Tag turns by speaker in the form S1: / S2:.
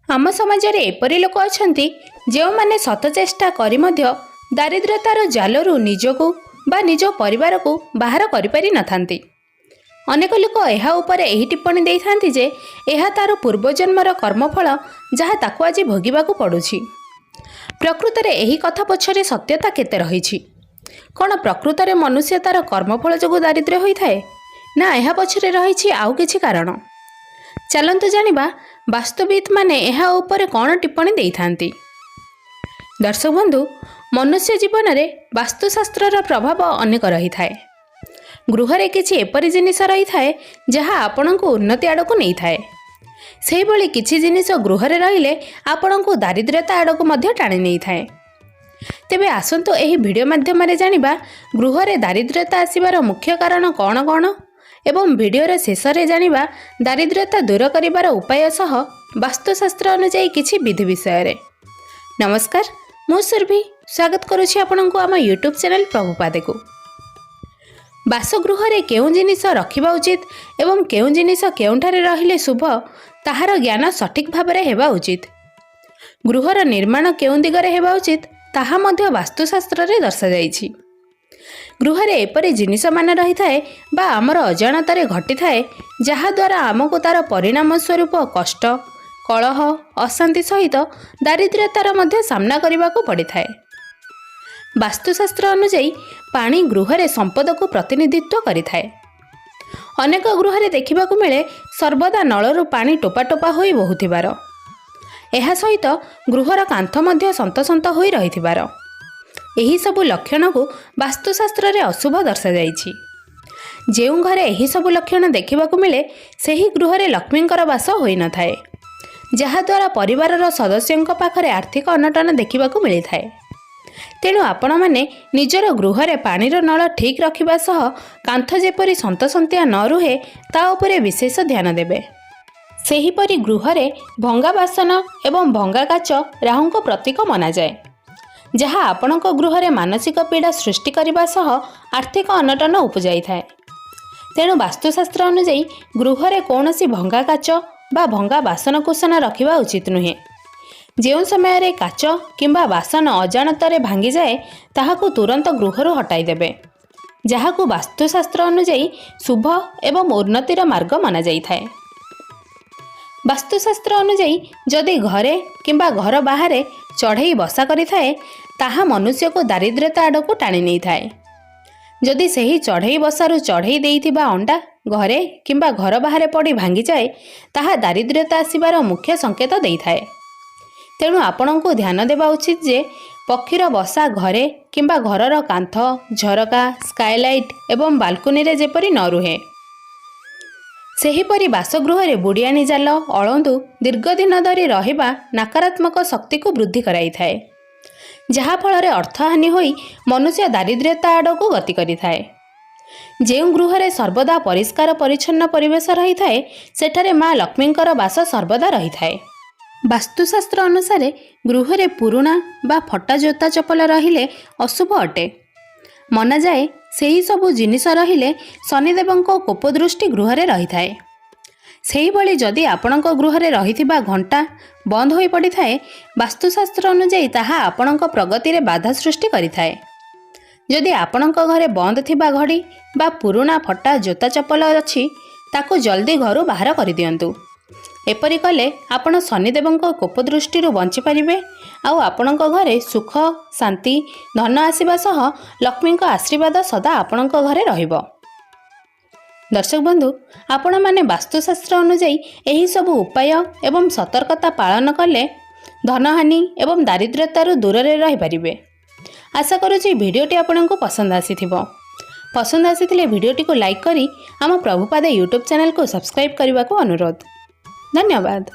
S1: आम समाज रे एपरी लोक अछंती जो माने सत चेष्टा करी मध्य दारिद्र्यतार जालरू निजको बा निज परिवार को बाहर करि पारि नथांती। अनेक लोक एहा उपरे एही टिप्पणी देइथांती जे एहा तार पूर्वजन्मर कर्मफल जहाँ ताकू आज भोगिबाकू पड़ुछि। प्रकृत रे एही कथा पछरे सत्यता केते रहिछि? कौन प्रकृत रे मनुष्य तार कर्मफल जोगु दारिद्र्य होइथाए ना एहा पछरे रहिछि आउ किछि कारण? चलंतु जानिबा वास्तुविद माने एहा उपरे कौन टिप्पणी देइथांती। दर्शक बंधु, मनुष्य जीवन रे वास्तुशास्त्रर प्रभाव अनेक रही थाए। गृहरे किछि एपरि जिनिस रही थाए जहाँ आपणको उन्नति आड़को नहीं थाए। सेहि भली किछि जिनिस गृहरे रहिले आपणको दारिद्र्यता आड़को मध्य टाणी नहीं थाए। तेबे आसंतु एही वीडियो माध्यम रे जानिबा गृहरे दारिद्र्यता आसीबार मुख्य कारण कौन कौन एवं वीडियोर शेष रे जानिबा दारिद्र्यता दूर करिबार उपाय सह वास्तुशास्त्र अनुसार किछि विधि विषय रे। नमस्कार, मु सुरभि स्वागत करुछि आपनको आम यूट्यूब चैनल प्रभु पादे को। बासगृह रे केउं जिनिस रखिबा उचित एवं केउं जिनिस केउंठारे रहिले शुभ ताहार ज्ञान सठिक भाबरे हेबा उचित। गृहर निर्माण केउं दिगरे हेबा उचित ताहा मध्य वास्तुशास्त्र रे दर्शा जाइछि। गृहरे एपरि जिनिस मान रही थाए बा आमर अजाणतारे घटी थाए जहा द्वारा आमको तार परिणाम स्वरूप कष्ट, कलह, अशांति सहित दारिद्र्यतार मध्य सामना करबाकू पड़ी थाए। वास्तुशास्त्र अनुसार पानी गृहरे संपद को प्रतिनिधित्व करि थाए। अनेक गृहरे देखिबाकू मिले सर्वदा नलरू पानी टोपा टोपा होई बहुथिबार। एहा सहित गृहर कांथ मध्य सन्त सन्त होई रहिथिबार। एही सबु लक्षण को वास्तुशास्त्र रे अशुभ दर्शा जाइछि। जेउ घरे एही सबु लक्षण देखिबाकू मिले सेही गृहरे लक्ष्मींकर वास होई न थाए, जहा द्वारा परिवारर सदस्यंक पाखरे आर्थिक अनटन देखिबाकू मिली थाए। तेणु आपण माने निजर गृहरे पानीर नल ठीक रखिबा सह कांथ जेपरि सन्तसन्तिया न रुहे ता उपरे विशेष ध्यान देबे। सेहीपरि गृहरे भंगा बासन एवं भंगा काच राहुंको प्रतीक मना जाए, जहा आपणको गृहरे मानसिक पीड़ा सृष्टि करने सह आर्थिक अनटन उपजाई थाए। तेणु वास्तुशास्त्र अनुसार गृहरे कौनसी भंगा काच बा भंगा बासन कुसन रखिबा उचित नुहे। जो समय रे काच किंबा बासन अजाणतारे भांगी जाए ताहाकू तुरंत गृहरु हटाई देबे, जहाकू वास्तुशास्त्र अनुसार शुभ एवं उन्नतिर मार्ग माना जाई थाए। वास्तुशास्त्र अनुसार जदि घरे किंबा घर बाहर चढ़ई बसा करि थाए ताहा मनुष्य को दारिद्र्यता आड़को टाणी नहीं थाए। जदि सही चढ़ई बसारू चढ़ई देइथिबा अंडा घरे किंबा घर बाहर पड़ी भांगी जाए ताहा दारिद्र्यता आसीबार मुख्य संकेत देई थाए। तेणु आपणको ध्यान देबा उचित जे पक्षीर बसा घरे किंबा घरर कांथ, झरका, स्काईलाइट एवं बाल्कनी रे जेपरि न रुहे। सेहीपरि बासगृह बुड़ियानी जाल, अळंदु दीर्घ दिन धरी रहिबा नकारात्मक शक्ति को वृद्धि कराई थाए, जहा फल अर्थहानि होई मनुष्य दारिद्र्यता आड़को गति करि थाए। जेउ गृहरे सर्वदा परिष्कार परिच्छन्न परिवेश रही थाए सेठारे माँ लक्ष्मींकर वास सर्वदा रही थाए। वास्तुशास्त्र अनुसार गृहरे पुरुणा बा फटा जोता चपल रहिले अशुभ अटे। मना जाए सेही सबु जिनिस रहिले शनिदेवंको कोपदृष्टि गृहरे रही थाए। सेही भली जदि आपणक गृहरे रहिथिबा घंटा बंद होई पड़ी थाए वास्तुशास्त्र अनुसार ताहा आपणक प्रगति रे बाधा सृष्टि करि थाए। जदि आपणक घरे बंद थिबा घड़ी बा पुरुणा फटा जोता चपल अछि ताकू जल्दी घरु बाहर करि दियंतु। एपरि कले आपण शनिदेवंको कोपदृष्टि बंची पारिबे आउ आपणक घरे सुख, शांति, धन आसीबा सह लक्ष्मींको आशीर्वाद सदा आपणक घरे रहिबो। दर्शक बंधु, आपण माने वास्तुशास्त्र अनुसार एही सब उपाय एवं सतर्कता पालन कले धनहानि एवं दारिद्र्यतारू दूर रे रहि पारिबे। आशा करूछि भिडियोटी आपणको पसंद आसीथिबो। पसंद आसीथिले भिडियोटी को लाइक करी आम प्रभुपादे यूट्यूब चैनल को सब्सक्राइब करने को अनुरोध। धन्यवाद।